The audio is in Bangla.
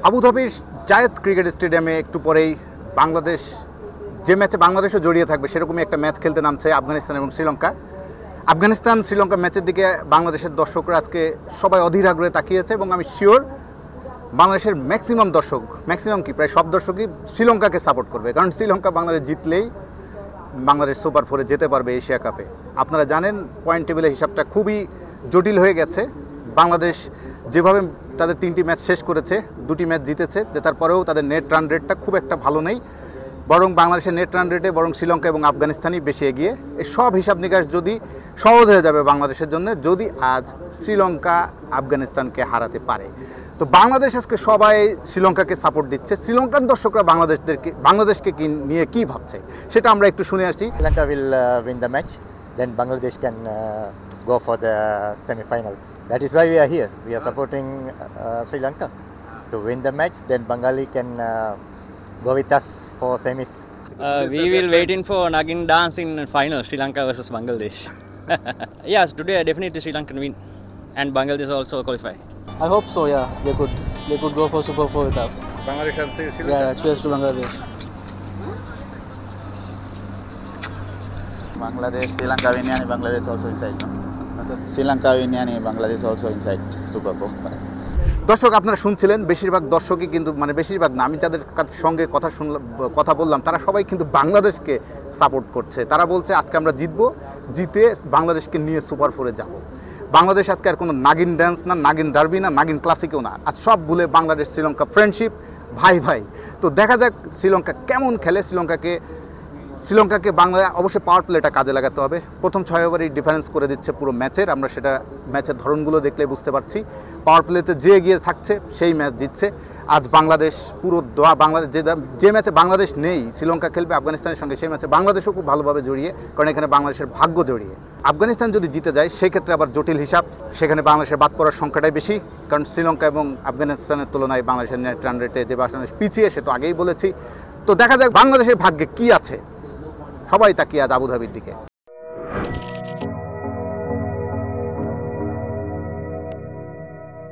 আবুধাবির জায়েদ ক্রিকেট স্টেডিয়ামে একটু পরেই বাংলাদেশ যে ম্যাচে বাংলাদেশও জড়িয়ে থাকবে সেরকমই একটা ম্যাচ খেলতে নামছে আফগানিস্তান এবং শ্রীলঙ্কা। আফগানিস্তান শ্রীলঙ্কা ম্যাচের দিকে বাংলাদেশের দর্শকরা আজকে সবাই অধীর আগ্রহে তাকিয়েছে এবং আমি শিওর বাংলাদেশের ম্যাক্সিমাম কি প্রায় সব দর্শকই শ্রীলঙ্কাকে সাপোর্ট করবে, কারণ শ্রীলঙ্কা বাংলাদেশ জিতলেই বাংলাদেশ সুপার ফোরে যেতে পারবে এশিয়া কাপে। আপনারা জানেন পয়েন্ট টেবিলের হিসাবটা খুবই জটিল হয়ে গেছে। বাংলাদেশ যেভাবে তাদের 3টি ম্যাচ শেষ করেছে, 2টি ম্যাচ জিতেছে, জেতার পরেও তাদের নেট রান রেটটা খুব একটা ভালো নেই, বরং বাংলাদেশের নেট রান রেটে বরং শ্রীলঙ্কা এবং আফগানিস্তানই বেশি এগিয়ে। এই সব হিসাব নিকাশ যদি সহজ হয়ে যাবে বাংলাদেশের জন্য যদি আজ শ্রীলঙ্কা আফগানিস্তানকে হারাতে পারে। তো বাংলাদেশ আজকে সবাই শ্রীলঙ্কাকে সাপোর্ট দিচ্ছে। শ্রীলঙ্কান দর্শকরা বাংলাদেশকে নিয়ে কি ভাবছে সেটা আমরা একটু শুনে আসি। Sri Lanka will win the match, then Bangladesh can go for the semi-finals. That is why we are here. We are supporting Sri Lanka to win the match. Then Bengali can go with us for semis. We will waiting for Nagin dance in final Sri Lanka versus Bangladesh. Yes, today definitely Sri Lanka win, and Bangladesh also qualify. I hope so. Yeah, they could go for Super 4 with us. Bangladesh and Sri Lanka. Yeah, cheers to Bangladesh. Bangladesh, Sri Lanka win and Bangladesh also inside. No? Sri Lanka win and Bangladesh also inside Super Bowl. দর্শক আপনারা শুনছিলেন, বেশিরভাগ দর্শকই কিন্তু বেশিরভাগ না, আমি যাদের সঙ্গে কথা বললাম তারা সবাই কিন্তু বাংলাদেশকে সাপোর্ট করছে। তারা বলছে আজকে আমরা জিতে বাংলাদেশকে নিয়ে সুপার ফোরে যাব। বাংলাদেশ আজকে আর কোনো নাগিন ড্যান্স না, নাগিন ডার্বি না, নাগিন ক্লাসিকেও না, আজ সব ভুলে বাংলাদেশ শ্রীলঙ্কা ফ্রেন্ডশিপ, ভাই। তো দেখা যাক শ্রীলঙ্কা কেমন খেলে। শ্রীলঙ্কাকে বাংলা অবশ্যই পাওয়ার প্লেটা কাজে লাগাতে হবে। প্রথম 6 ওভারই ডিফারেন্স করে দিচ্ছে পুরো ম্যাচের, আমরা সেটা ম্যাচের ধরনগুলো দেখলে বুঝতে পারছি। পাওয়ার প্লেতে যে এগিয়ে থাকছে সেই ম্যাচ জিতছে। আজ বাংলাদেশ পুরো বাংলাদেশ যে ম্যাচে বাংলাদেশ নেই, শ্রীলঙ্কা খেলবে আফগানিস্তানের সঙ্গে, সেই ম্যাচে বাংলাদেশও খুব ভালোভাবে জড়িয়ে, কারণ এখানে বাংলাদেশের ভাগ্য জড়িয়ে। আফগানিস্তান যদি জিতে যায় সেক্ষেত্রে আবার জটিল হিসাব, সেখানে বাংলাদেশের বাদ পড়ার সংখ্যাটাই বেশি, কারণ শ্রীলঙ্কা এবং আফগানিস্তানের তুলনায় বাংলাদেশের নেট রান রেটে যে বাংলাদেশ পিছিয়ে সে তো আগেই বলেছি। তো দেখা যাক বাংলাদেশের ভাগ্যে কি আছে। সবাই তাকিয়ে আজ আবুধাবির দিকে।